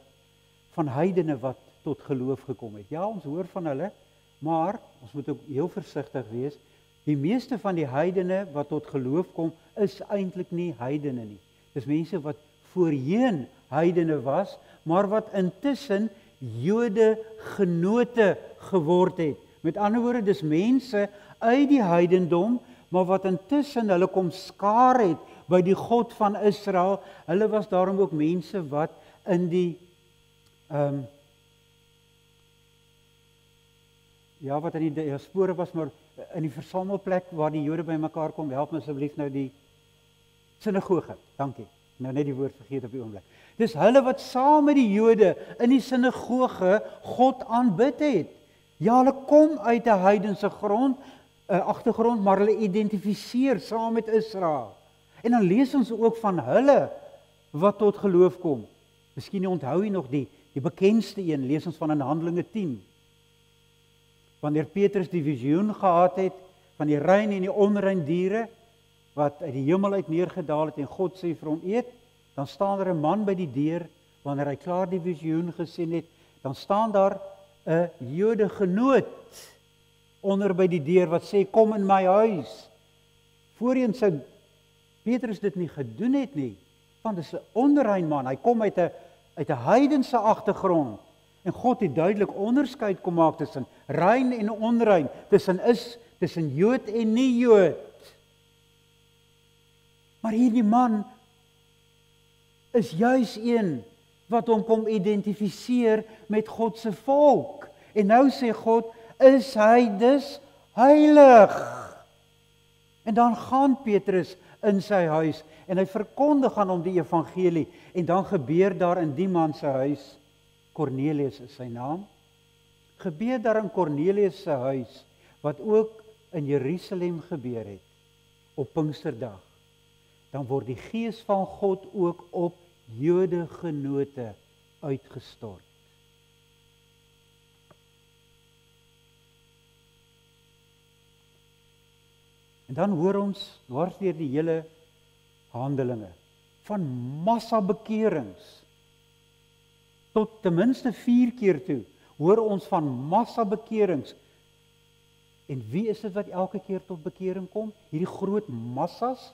van heidene wat tot geloof gekom het. Ja, ons hoor van hulle, maar ons moet ook heel versigtig wees. Die meeste van die heidene wat tot geloof kom, is eintlik nie heidene nie. Dis mense wat voorheen heidene was, maar wat intussen Jode genote geword het. Met ander woorde, dis mense uit die heidendom, maar wat intussen hulle kom skaar het by die God van Israel. Hulle was daarom ook mense wat in die wat in die diaspora was, maar in die versamelplek waar die Jode by mekaar kom. Help my asseblief nou, die sinagoge. Dankie. Nou net die woord vergeet op die oomblik. Dis hulle wat saam met die Jode in die sinagoge God aanbid het. Ja, hulle kom uit 'n heidense agtergrond, maar hulle identifiseer saam met Israel. En dan lees ons ook van hulle wat tot geloof kom. Miskien onthou jy nog die bekendste een, lees ons van in Handelinge 10. Wanneer Petrus die visioen gehad het van die rein en die onrein diere wat uit die hemel uit neergedaal het en God sê vir hom eet, dan staan daar 'n man by die deur, wanneer hy klaar die visioen gesien het, dan staan daar 'n Jode genoot onder by die deur wat sê kom in my huis. Voorheen sou Petrus dit nie gedoen het nie, want dit is 'n onrein man, hy kom uit 'n heidense agtergrond. En God het duidelik onderskeid kom maak tussen rein en onrein, tussen Jood en nie Jood. Maar hierdie man is juis een wat hom kom identifiseer met God se volk. En nou sê God, is hy dus heilig? En dan gaan Petrus in sy huis en hy verkondig aan hom die evangelie. En dan gebeur daar in die man se huis, Cornelius is sy naam, gebeur daar in Cornelius se huis, wat ook in Jerusalem gebeur het, op Pinksterdag. Dan word die Gees van God ook op Jode genote uitgestort. En dan hoor ons dwars deur die hele Handelinge van massa bekerings. Tot ten minste 4 keer toe hoor ons van massa bekerings. En wie is dit wat elke keer tot bekering kom? Hierdie groot massas?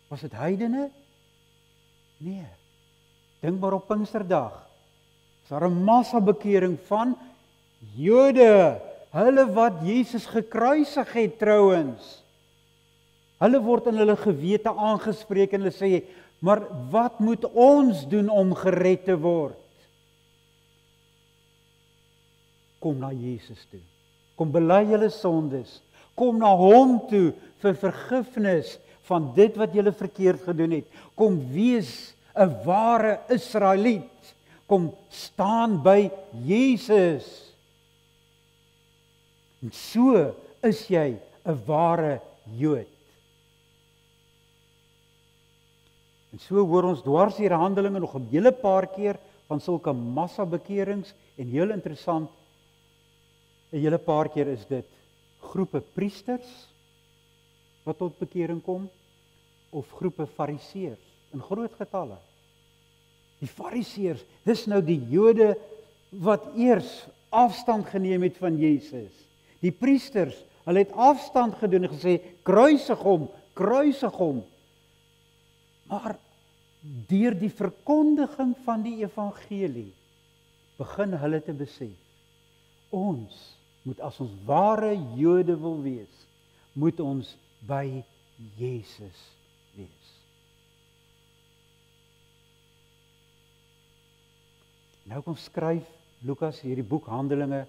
Was dit heidene? Nee. Dink maar op Pinksterdag. Is daar 'n massa bekering van Jode, hulle wat Jesus gekruisig het trouens. Hulle word in hulle gewete aangespreek en hulle sê, maar wat moet ons doen om gered te word? Kom na Jesus toe. Kom bely julle sondes. Kom na hom toe vir vergifnis van dit wat julle verkeerd gedoen het. Kom wees 'n ware Israeliet. Kom staan by Jesus. En so is jy 'n ware Jood. En so hoor ons dwars deur Handelinge nog 'n hele paar keer van sulke massa bekerings en heel interessant, 'n hele paar keer is dit groepe priesters wat tot bekering kom of groepe fariseërs in groot getalle. Die fariseërs, dis nou die Jode wat eers afstand geneem het van Jesus. Die priesters, hulle het afstand gedoen en gesê, kruisig hom, kruisig hom. Maar deur die verkondiging van die evangelie, begin hulle te besef, ons moet as ons ware Jode wil wees, moet ons by Jesus wees. Nou kom skryf Lukas hierdie boek Handelinge,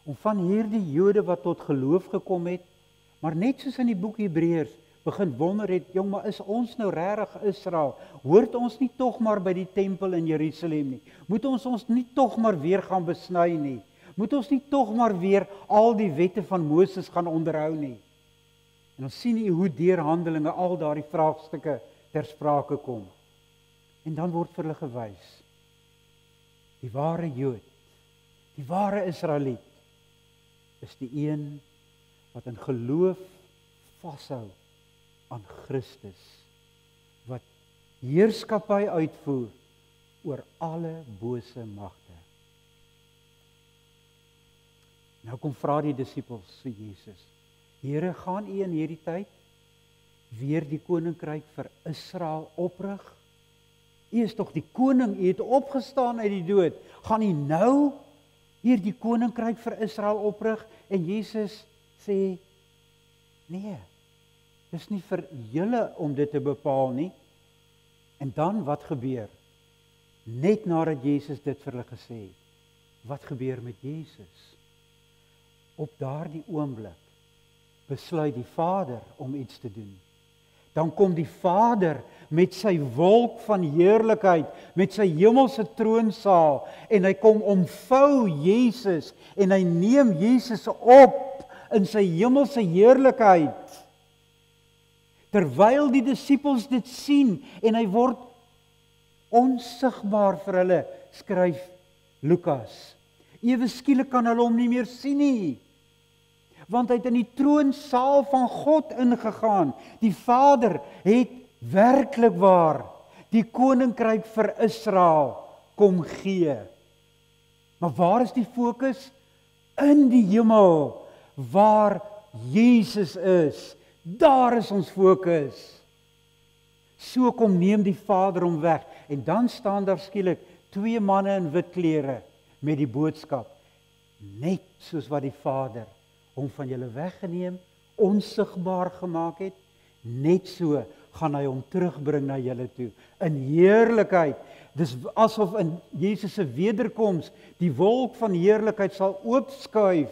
om van hierdie Jode wat tot geloof gekom het, maar net soos in die boek Hebreërs, begin wonder het, jong, maar is ons nou regtig Israel? Hoort ons nie tog maar by die tempel in Jerusalem nie? Moet ons nie tog maar weer gaan besny nie? Moet ons nie tog maar weer al die wette van Moses gaan onderhou nie? En ons sien hoe deur Handelinge al daardie vraagstukke ter sprake kom. En dan word vir hulle gewys, die ware Jood, die ware Israeliet, is die een wat in geloof vashou aan Christus, wat heerskappy uitvoer oor alle bose magte. Nou kom vra die disippels vir Jesus, Here, gaan U in hierdie tyd weer die koninkryk vir Israel oprig? U is tog die koning, U het opgestaan uit die dood. Gaan U nou hier die koninkryk vir Israel oprig? En Jesus sê, nee, dis nie vir julle om dit te bepaal nie. En dan wat gebeur? Net nadat Jesus dit vir hulle gesê het, wat gebeur met Jesus? Op daardie oomblik besluit die Vader om iets te doen. Dan kom die Vader met sy wolk van heerlikheid, met sy hemelse troonsaal, en hy kom omvou Jesus, en hy neem Jesus op in sy hemelse heerlikheid. Terwyl die disippels dit sien, en hy word onsigbaar vir hulle, skryf Lukas. Ewe skielik kan hulle hom nie meer sien nie, want hy het in die troonsaal van God ingegaan. Die Vader het werklik waar die koninkryk vir Israel kom gee. Maar waar is die fokus? In die hemel, waar Jesus is. Daar is ons fokus. So kom neem die Vader hom weg, en dan staan daar skielik 2 manne in wit klere met die boodskap, net soos wat die Vader hom van julle weggeneem, onsigbaar gemaak het, net so gaan hy hom terugbring na julle toe, in heerlikheid. Dis asof in Jesus se wederkoms die wolk van heerlikheid sal oopskuif,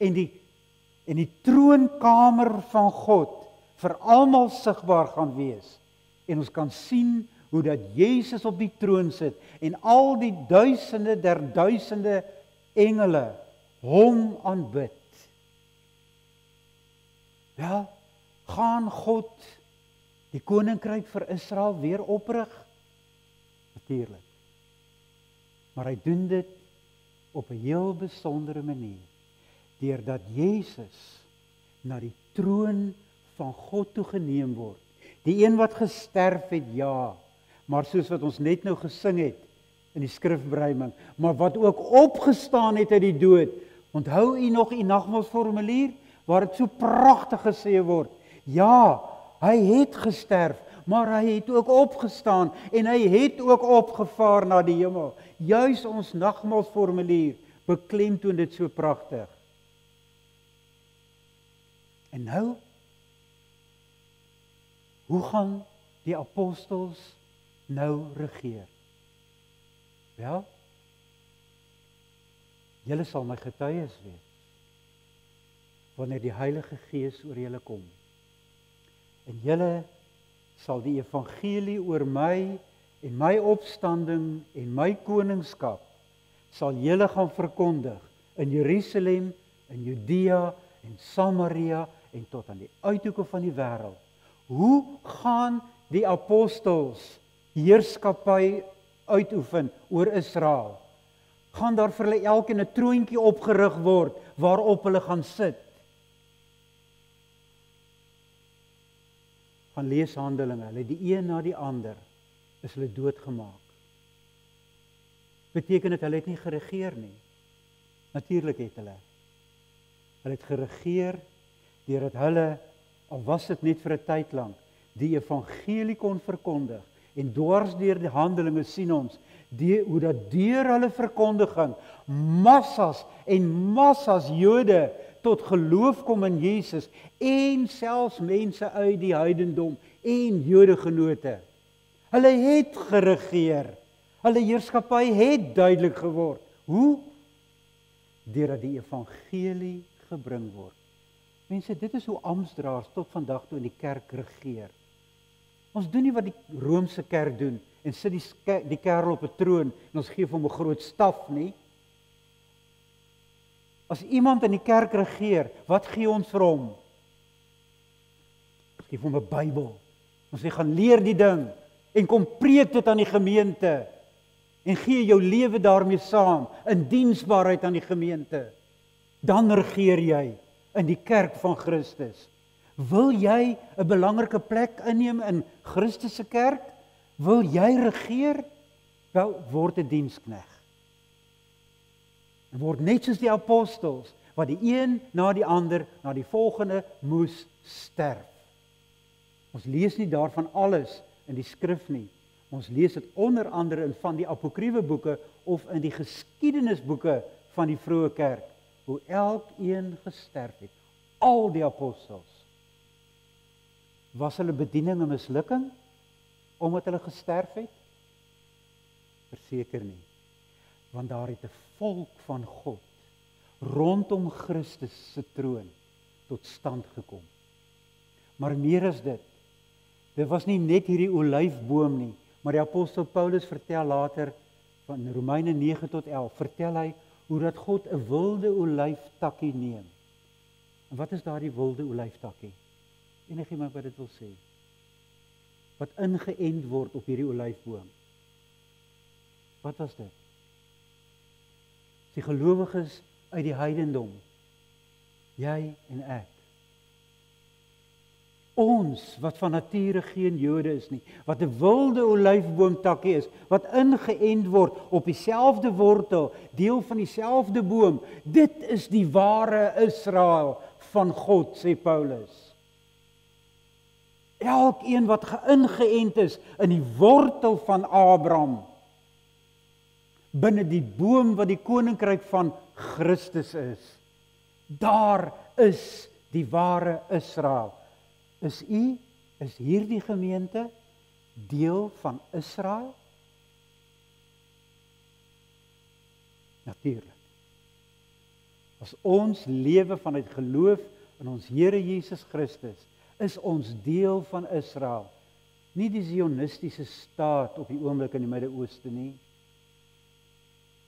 en die troonkamer van God vir almal sigbaar gaan wees. En ons kan sien hoe dat Jesus op die troon sit, en al die duisende der duisende engele hom aanbid. Wel, gaan God die koninkryk vir Israel weer oprig? Natuurlik. Maar hy doen dit op 'n heel besondere manier, deurdat Jesus na die troon van God toe geneem word. Die een wat gesterf het, ja, maar soos wat ons net nou gesing het in die skrifbereiming, maar wat ook opgestaan het uit die dood. Onthou u nog u nagmaalsformulier, waar dit so pragtig gesê word, ja, hy het gesterf, maar hy het ook opgestaan, en hy het ook opgevaar na die hemel. Juis ons nagmaalsformulier beklemtoon dit so pragtig. En nou, hoe gaan die apostels nou regeer? Wel, julle sal my getuies wees, wanneer die Heilige Gees oor julle kom. En julle sal die evangelie oor my en my opstanding en my koningskap, sal julle gaan verkondig in Jerusalem, in Judea en Samaria en tot aan die uithoeke van die wêreld. Hoe gaan die apostels heerskappy uitoefen oor Israel? Gaan daar vir hulle elkeen 'n troontjie opgerig word waarop hulle gaan sit? Gaan lees Handelinge, hulle die een na die ander is hulle doodgemaak. Beteken dit hulle het nie geregeer nie? Natuurlik het hulle. Hulle het geregeer deurdat hulle, al was dit net vir 'n tyd lank, die evangelie kon verkondig. En dwars deur die Handelinge sien ons hoe dat deur hulle verkondiging massas en massas Jode tot geloof kom in Jesus en selfs mense uit die heidendom en Jodegenote. Hulle het geregeer. Hulle heerskappy het duidelik geword. Hoe? Deurdat die evangelie gebring word. Mense, dit is hoe amptdraers tot vandag toe in die kerk regeer. Ons doen nie wat die Romeinse kerk doen en sit die kerel op 'n troon en ons gee hom 'n groot staf nie. As iemand in die kerk regeer, wat gee ons vir hom? Ons gee hom 'n Bybel. Ons sê gaan leer die ding en kom preek dit aan die gemeente en gee jou lewe daarmee saam in diensbaarheid aan die gemeente. Dan regeer jy in die kerk van Christus. Wil jy 'n belangrike plek inneem in Christus se kerk? Wil jy regeer? Wel, word 'n dienskneg. En word net soos die apostels, wat die een na die ander, na die volgende moes sterf. Ons lees nie daarvan alles in die skrif nie. Ons lees dit onder andere in van die apokriewe boeke of in die geskiedenisboeke van die vroeë kerk, hoe elkeen gesterf het. Al die apostels. Was hulle bediening 'n mislukking omdat hulle gesterf het? Verseker nie. Want daar het 'n volk van God rondom Christus se troon tot stand gekom. Maar meer as dit was nie net hierdie olyfboom nie, maar die apostel Paulus vertel later van Romeine 9 tot 11, vertel hy hoe dat God 'n wilde olyftakkie neem. En wat is daardie wilde olyftakkie? Enigiemand wat dit wil sê. Wat ingeënt word op hierdie olyfboom. Wat was dit? Die gelowiges uit die heidendom. Jy en ek. Ons wat van nature geen Jode is nie, wat 'n wilde olyfboomtakkie is, wat ingeënt word op dieselfde wortel, deel van dieselfde boom. Dit is die ware Israel van God, sê Paulus. Elkeen wat ingeënt is in die wortel van Abraham, binne die boom wat die koninkryk van Christus is. Daar is die ware Israel. Is hierdie gemeente deel van Israel? Natuurlik. As ons lewe vanuit geloof in ons Here Jesus Christus, is ons deel van Israel. Nie die sionistiese staat op die oomblik in die Midde-Ooste nie.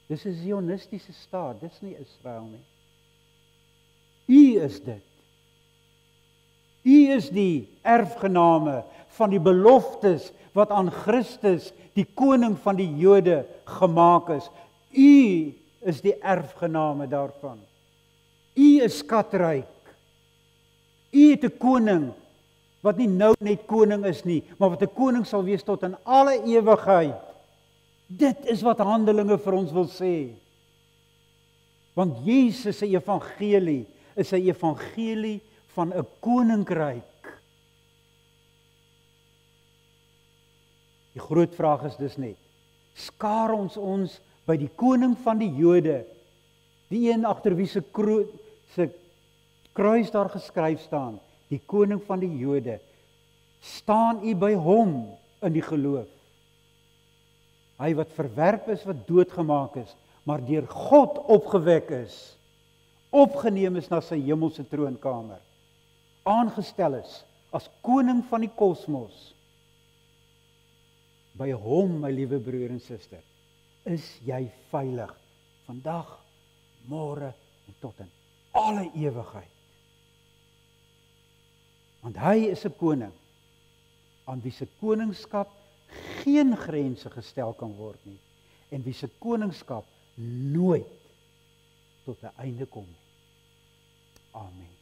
Dis 'n sionistiese staat, dis nie Israel nie. U is dit. U is die erfgename van die beloftes wat aan Christus, die koning van die Jode, gemaak is. U is die erfgename daarvan. U is skatryk. U het 'n koning wat nie nou net koning is nie, maar wat 'n koning sal wees tot in alle ewigheid. Dit is wat Handelinge vir ons wil sê. Want Jesus se evangelie is 'n evangelie van 'n koninkryk. Die groot vraag is dus net, skaar ons by die koning van die Jode, die een agter wie se kruis daar geskryf staan, die koning van die Jode, staan u by hom in die geloof? Hy wat verwerp is, wat doodgemaak is, maar deur God opgewek is, opgeneem is na sy hemelse troonkamer, aangestel is as koning van die kosmos. By hom, my liewe broer en suster, is jy veilig, vandag, môre en tot in alle ewigheid. Want hy is 'n koning, aan wie se koningskap geen grense gestel kan word nie, en wie se koningskap nooit tot 'n einde kom nie. Amen.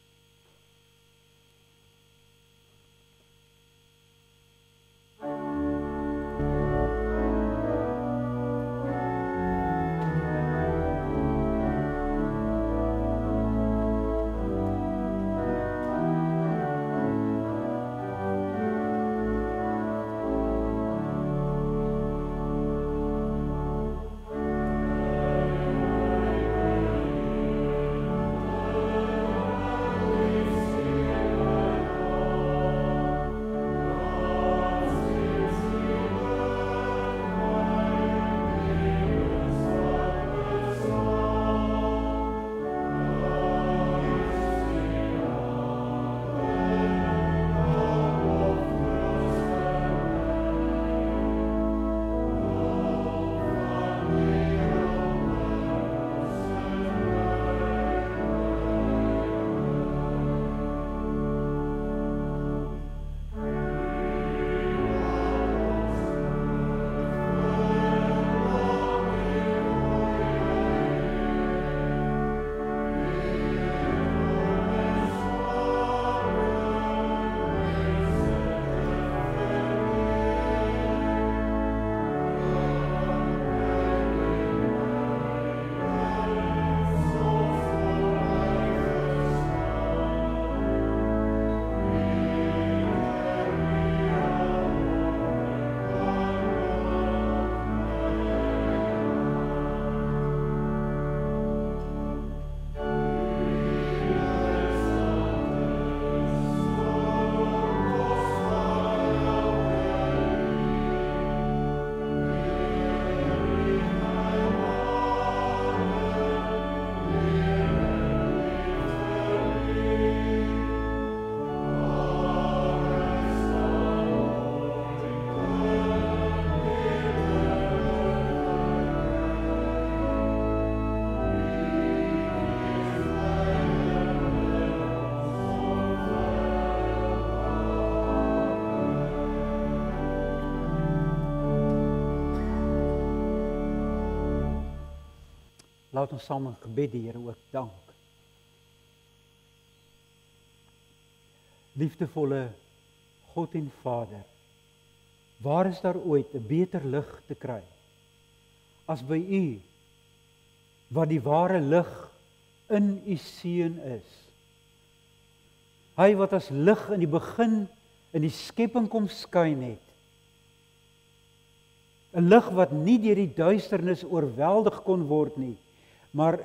Laat ons saam in gebed die Here ook dank. Liefdevolle God en Vader, waar is daar ooit 'n beter lig te kry as by U, wat die ware lig in U Seun is? Hy wat as lig in die begin in die skepping kom skyn het. 'n Lig wat nie deur die duisternis oorweldig kon word nie, maar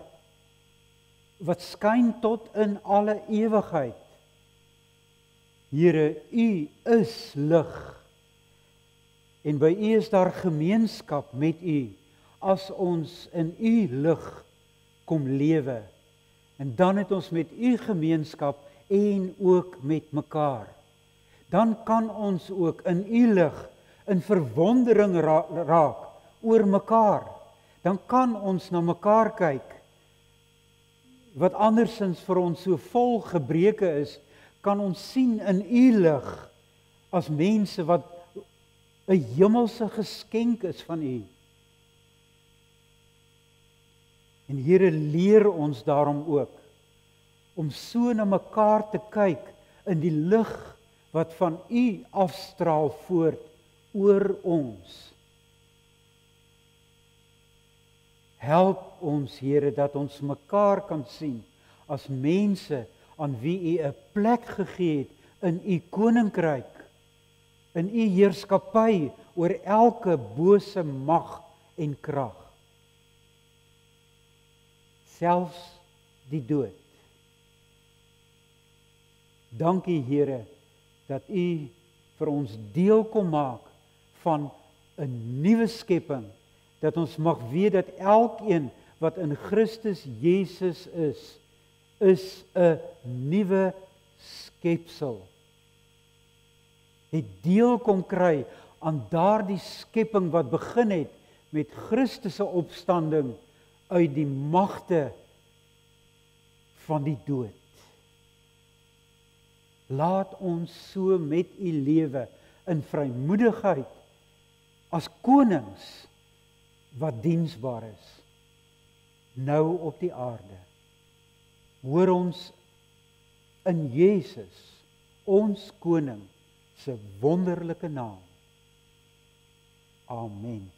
wat skyn tot in alle ewigheid. Here, U is lig. En by U is daar gemeenskap met U, as ons in U lig kom lewe. En dan het ons met U gemeenskap en ook met mekaar. Dan kan ons ook in U lig in verwondering raak oor mekaar. Dan kan ons na mekaar kyk, wat andersins vir ons so vol gebreke is, kan ons sien in U lig as mense wat 'n hemelse geskenk is van U. En Here, leer ons daarom ook om so na mekaar te kyk in die lig wat van U afstraal voort oor ons. Help ons, Here, dat ons mekaar kan sien as mense aan wie U 'n plek gegee het in U koninkryk, in U heerskappy oor elke bose mag en krag, selfs die dood. Dankie, Here, dat U vir ons deel kom maak van 'n nuwe skepping, dat ons mag weet dat elkeen wat in Christus Jesus is 'n nuwe skepsel. Het deel kom kry aan daardie skepping wat begin het met Christus se opstanding uit die magte van die dood. Laat ons so met U lewe in vrymoedigheid as konings wat diensbaar is, nou op die aarde. Hoor ons in Jesus, ons koning, se wonderlike naam. Amen.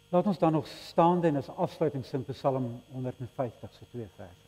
Laat ons dan nog staande en as afsluiting sing Psalm 150 se 2 verse.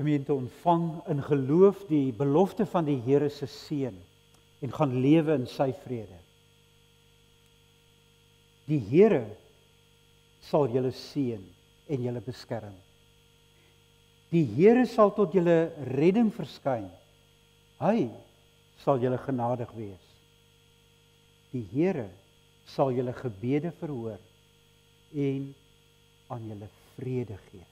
Gemeente, ontvang in geloof die belofte van die Here se seën en gaan lewe in sy vrede. Die Here sal julle seën en julle beskerm. Die Here sal tot julle redding verskyn. Hy sal julle genadig wees. Die Here sal julle gebede verhoor en aan julle vrede gee.